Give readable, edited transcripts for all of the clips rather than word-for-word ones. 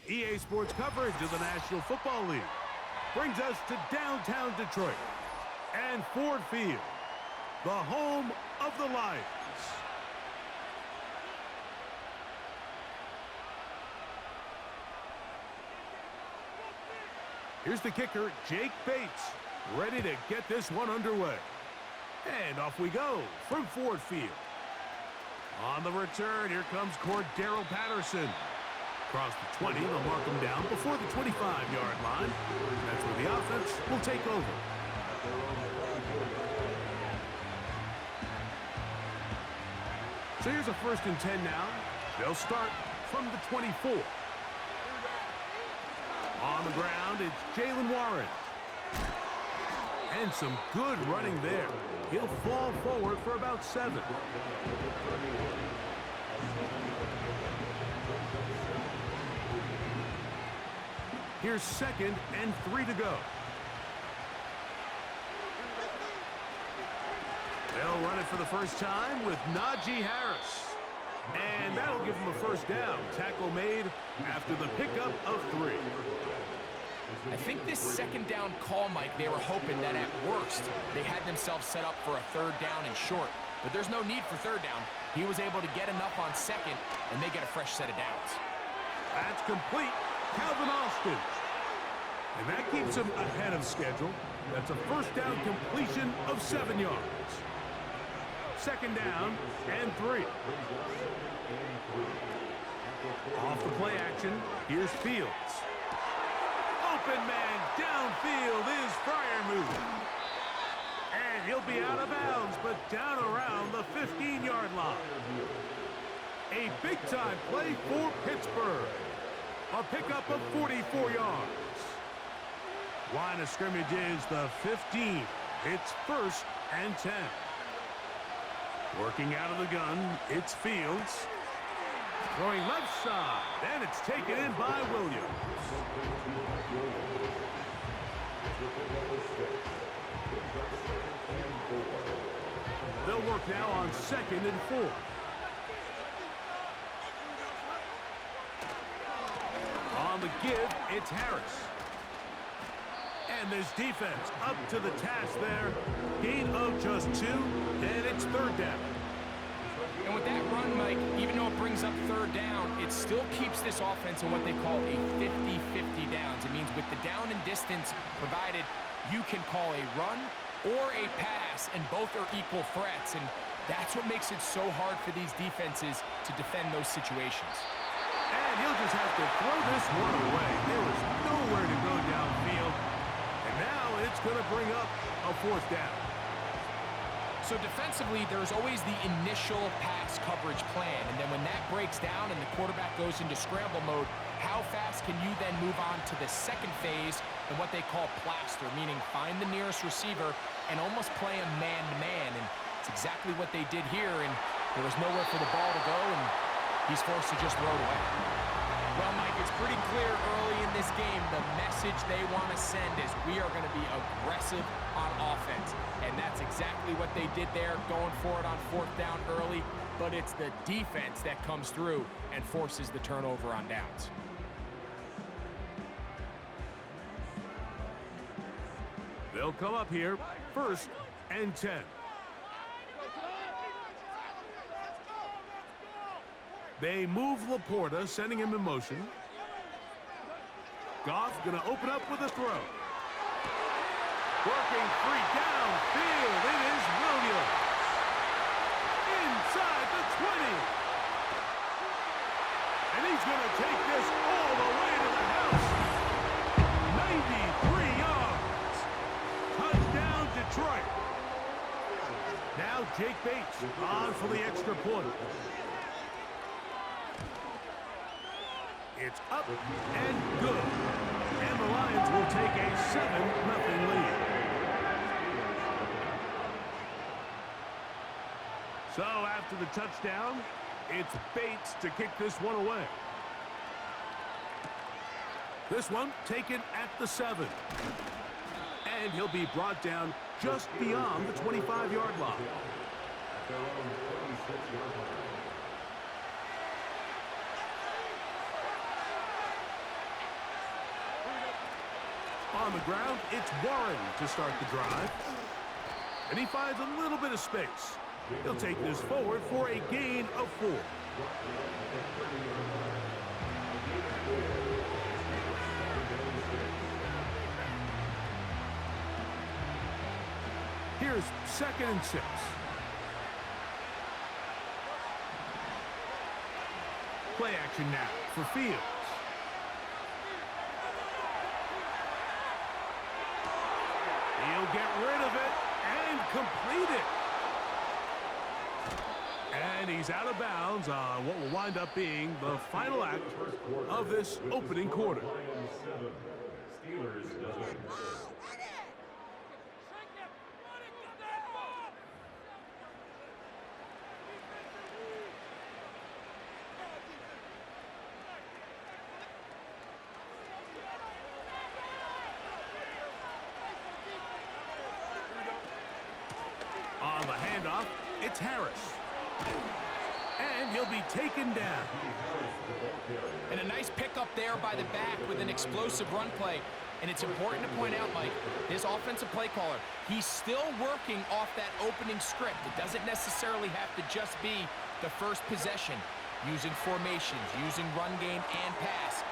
EA Sports coverage of the National Football League brings us to downtown Detroit and Ford Field, the home of the Lions. Here's the kicker, Jake Bates, ready to get this one underway. And off we go from Ford Field. On the return, here comes Cordero Patterson. Across the 20, they'll mark him down before the 25-yard line. That's where the offense will take over. So here's a 1st and 10 now. They'll start from the 24. On the ground, it's Jalen Warren. And some good running there. He'll fall forward for about 7. Here's 2nd and 3 to go. They'll run it for the first time with Najee Harris. And that'll give them a 1st down. Tackle made after the pickup of 3. I think this 2nd down call, Mike, they were hoping that at worst they had themselves set up for a 3rd down and short. But there's no need for 3rd down. He was able to get enough on 2nd, and they get a fresh set of downs. That's complete. Calvin Austin. And that keeps him ahead of schedule. That's a 1st down completion of 7 yards. 2nd down and 3. Off the play action, here's Fields. Open man downfield is Freiermuth. And he'll be out of bounds, but down around the 15-yard line. A big-time play for Pittsburgh. A pickup of 44 yards. Line of scrimmage is the 15. It's 1st and 10. Working out of the gun, it's Fields. Throwing left side, and it's taken in by Williams. They'll work now on 2nd and 4. On the give, it's Harris. And this defense up to the task there. Gain of just 2, and it's 3rd down. And with that run, Mike, even though it brings up 3rd down, it still keeps this offense in what they call a 50-50 downs. It means with the down and distance provided, you can call a run or a pass, and both are equal threats. And that's what makes it so hard for these defenses to defend those situations. And he'll just have to throw this one away. There was nowhere to go downfield. And now it's going to bring up a 4th down. So defensively, there's always the initial pass coverage plan. And then when that breaks down and the quarterback goes into scramble mode, how fast can you then move on to the 2nd phase and what they call plaster, meaning find the nearest receiver and almost play him man-to-man. And it's exactly what they did here. And there was nowhere for the ball to go, and he's forced to just throw it away. Well, Mike, it's pretty clear early in this game the message they want to send is we are going to be aggressive on offense. And that's exactly what they did there, going for it on 4th down early. But it's the defense that comes through and forces the turnover on downs. They'll come up here, 1st and 10. They move Laporta, sending him in motion. Goff going to open up with a throw. Working free downfield. It is Williams. Inside the 20. And he's going to take this all the way to the house. 93 yards. Touchdown, Detroit. Now Jake Bates on for the extra point. It's up and good. And the Lions will take a 7-0 lead. So after the touchdown, it's Bates to kick this one away. This one taken at the 7. And he'll be brought down just beyond the 25-yard line. On the ground, it's Warren to start the drive. And he finds a little bit of space. He'll take this forward for a gain of 4. Here's 2nd and 6. Play action now for Fields. He'll get rid of it and complete it. And he's out of bounds on what will wind up being the final act of this opening quarter. On the handoff, it's Harris. And he'll be taken down. And a nice pickup there by the back with an explosive run play. And it's important to point out, Mike, this offensive play caller, he's still working off that opening script. It doesn't necessarily have to just be the first possession. Using formations, using run game and pass.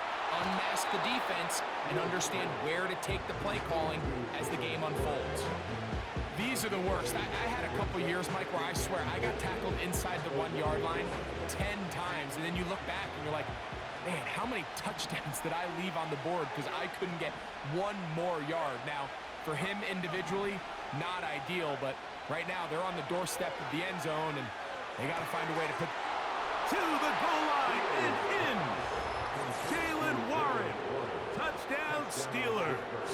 Unmask the defense and understand where to take the play calling as the game unfolds. These are the worst. I had a couple years, Mike, where I swear I got tackled inside the 1-yard line 10 times, and then you look back and you're like, man, how many touchdowns did I leave on the board because I couldn't get one more yard? Now, for him individually, not ideal, but right now they're on the doorstep of the end zone, and they got to find a way to put to the goal line and in. Jalen Warren, touchdown Steelers.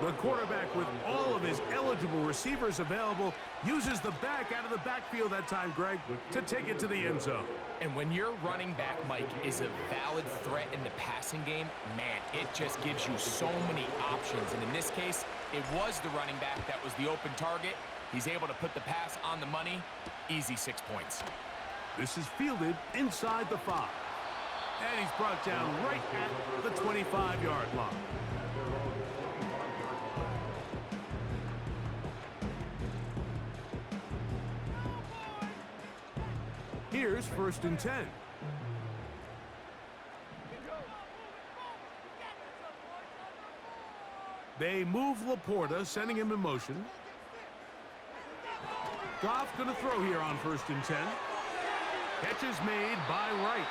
The quarterback, with all of his eligible receivers available, uses the back out of the backfield that time, Greg, to take it to the end zone. And when your running back, Mike, is a valid threat in the passing game, man, it just gives you so many options. And in this case, it was the running back that was the open target. He's able to put the pass on the money. Easy 6 points. This is fielded inside the 5. And he's brought down right at the 25-yard line. Here's 1st and 10. They move Laporta, sending him in motion. Goff going to throw here on 1st and 10. Catch is made by Wright.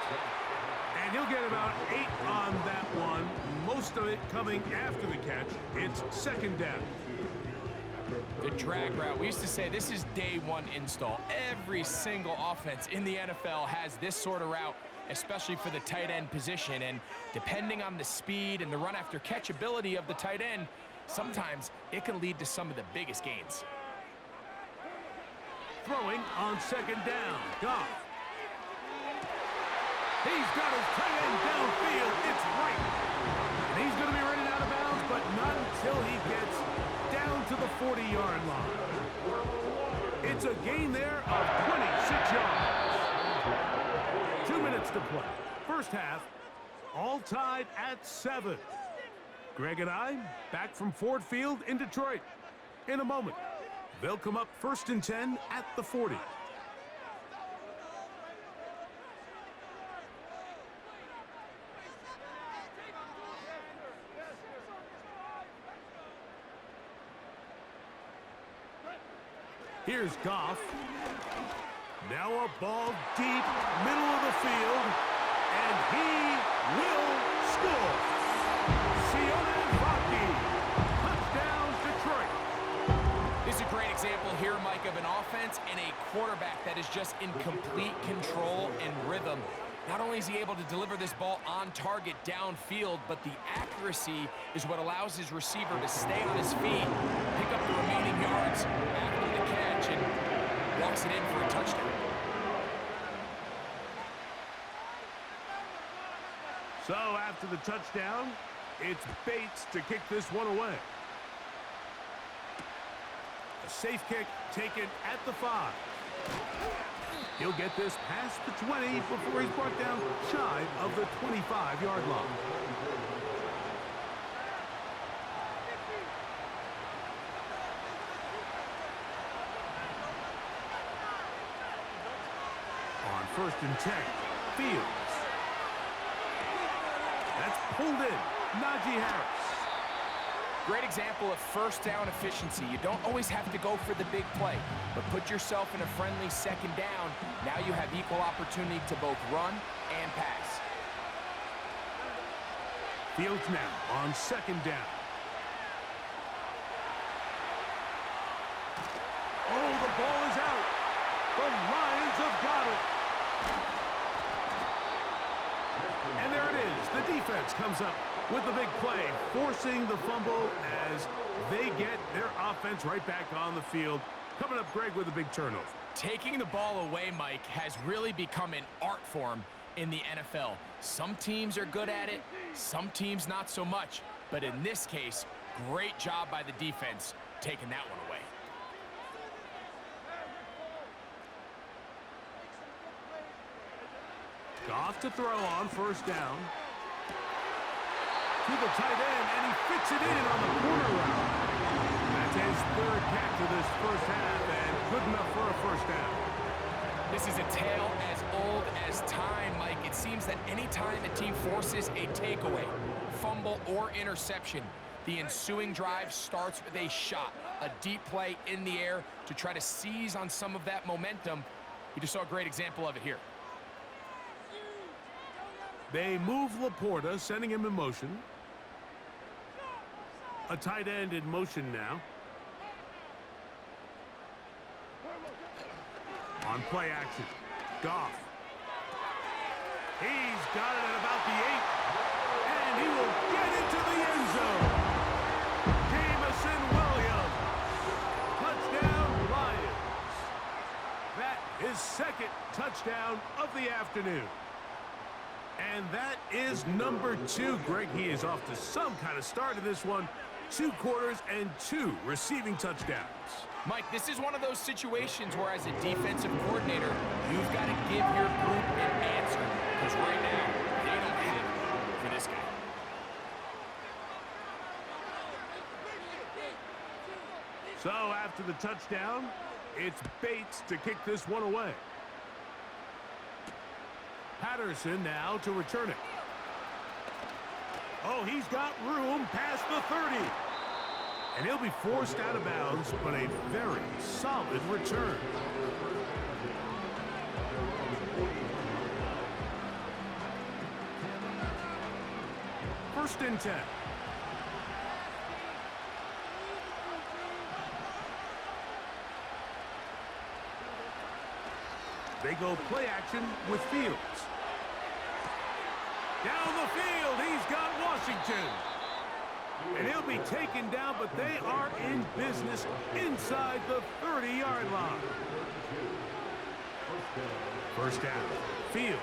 And he'll get about 8 on that one. Most of it coming after the catch. It's 2nd down. The drag route. We used to say this is day 1 install. Every single offense in the NFL has this sort of route, especially for the tight end position. And depending on the speed and the run after catch ability of the tight end, sometimes it can lead to some of the biggest gains. Throwing on 2nd down. Goff. He's got his tight end downfield. It's right. And he's going to be running out of bounds, but not until he gets down to the 40-yard line. It's a gain there of 26 yards. 2 minutes to play. First half, all tied at 7. Greg and I back from Ford Field in Detroit. In a moment, they'll come up 1st and 10 at the 40. Here's Goff. Now a ball deep, middle of the field, and he will score. Touchdown, Detroit. This is a great example here, Mike, of an offense and a quarterback that is just in complete control and rhythm. Not only is he able to deliver this ball on target downfield, but the accuracy is what allows his receiver to stay on his feet, pick up the remaining yards after the catch, and walks it in for a touchdown. So after the touchdown, it's Bates to kick this one away. A safe kick taken at the 5. He'll get this past the 20 before he's brought down shy of the 25-yard line. first and 10. Fields. That's pulled in. Najee Harris. Great example of first down efficiency. You don't always have to go for the big play, but put yourself in a friendly second down. Now you have equal opportunity to both run and pass. Fields now on second down. Oh, the ball is out. The Lions have got it. And there it is. The defense comes up with the big play, forcing the fumble as they get their offense right back on the field. Coming up, Greg, with a big turnover. Taking the ball away, Mike, has really become an art form in the NFL. Some teams are good at it, some teams not so much. But in this case, great job by the defense taking that one away. Goff to throw on first down. To the tight end, and he fits it in on the corner route. That's his third catch of this first half, and good enough for a first down. This is a tale as old as time, Mike. It seems that any time a team forces a takeaway, fumble, or interception, the ensuing drive starts with a shot, a deep play in the air to try to seize on some of that momentum. You just saw a great example of it here. They move Laporta, sending him in motion. A tight end in motion now. On play action, Goff. He's got it at about the 8, and he will get into the end zone. Jamison Williams. Touchdown, Lions. That is second touchdown of the afternoon. And that is number 2, Greg. He is off to some kind of start in this one. 2 quarters and 2 receiving touchdowns. Mike, this is one of those situations where as a defensive coordinator, you've got to give your group an answer. Because right now, they don't have it for this guy. So after the touchdown, it's Bates to kick this one away. Patterson now to return it. Oh, he's got room past the 30. And he'll be forced out of bounds, but a very solid return. First and 10. They go play action with Fields. Down the field, he's got Washington. And he'll be taken down, but they are in business inside the 30-yard line. First down, Fields.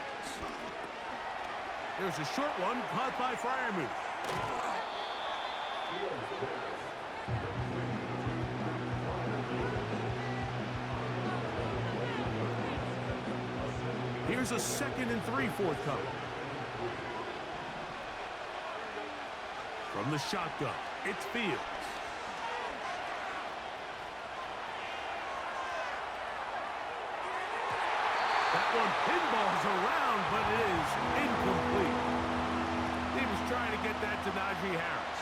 There's a short one caught by Freiermuth. Here's a 2nd and 3 forthcoming. From the shotgun, it's Fields. That one pinballs around, but it is incomplete. He was trying to get that to Najee Harris.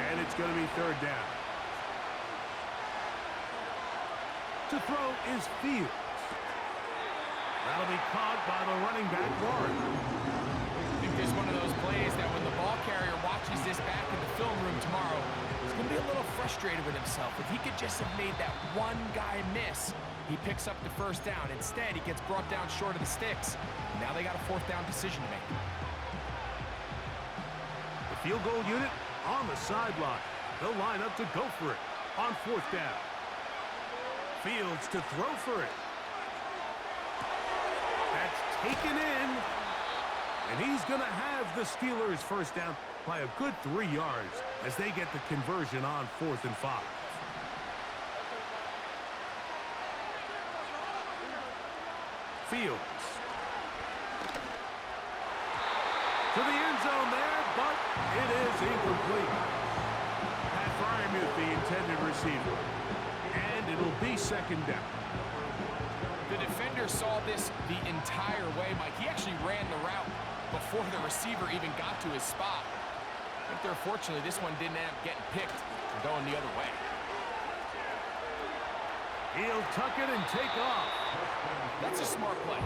And it's going to be 3rd down. To throw is Fields. That'll be caught by the running back, Warren. I think there's one of those plays that when the ball carrier watches this back in the film room tomorrow, he's going to be a little frustrated with himself. If he could just have made that one guy miss, he picks up the first down. Instead, he gets brought down short of the sticks. Now they got a 4th down decision to make. The field goal unit on the sideline. They'll line up to go for it on 4th down. Fields to throw for it. That's taken in. And he's going to have the Steelers first down by a good 3 yards as they get the conversion on 4th and 5. Fields. To the end zone there, but it is incomplete. Pat Freiermuth, the intended receiver. And it'll be 2nd down. The defender player saw this the entire way, Mike. He actually ran the route before the receiver even got to his spot. I think unfortunately this one didn't end up getting picked and going the other way. He'll tuck it and take off. That's a smart play.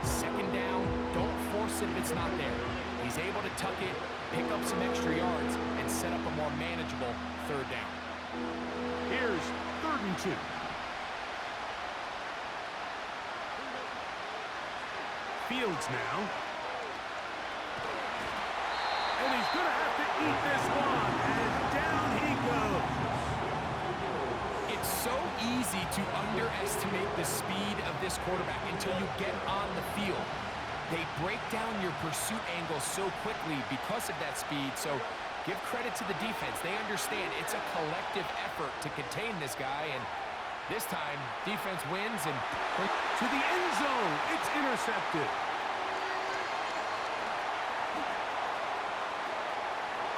Second down, don't force it if it's not there. He's able to tuck it, pick up some extra yards, and set up a more manageable third down. Here's 3rd and 2. Fields now. And he's going to have to eat this one. And down he goes. It's so easy to underestimate the speed of this quarterback until you get on the field. They break down your pursuit angle so quickly because of that speed. So give credit to the defense. They understand it's a collective effort to contain this guy. And this time, defense wins and to the end zone. It's intercepted.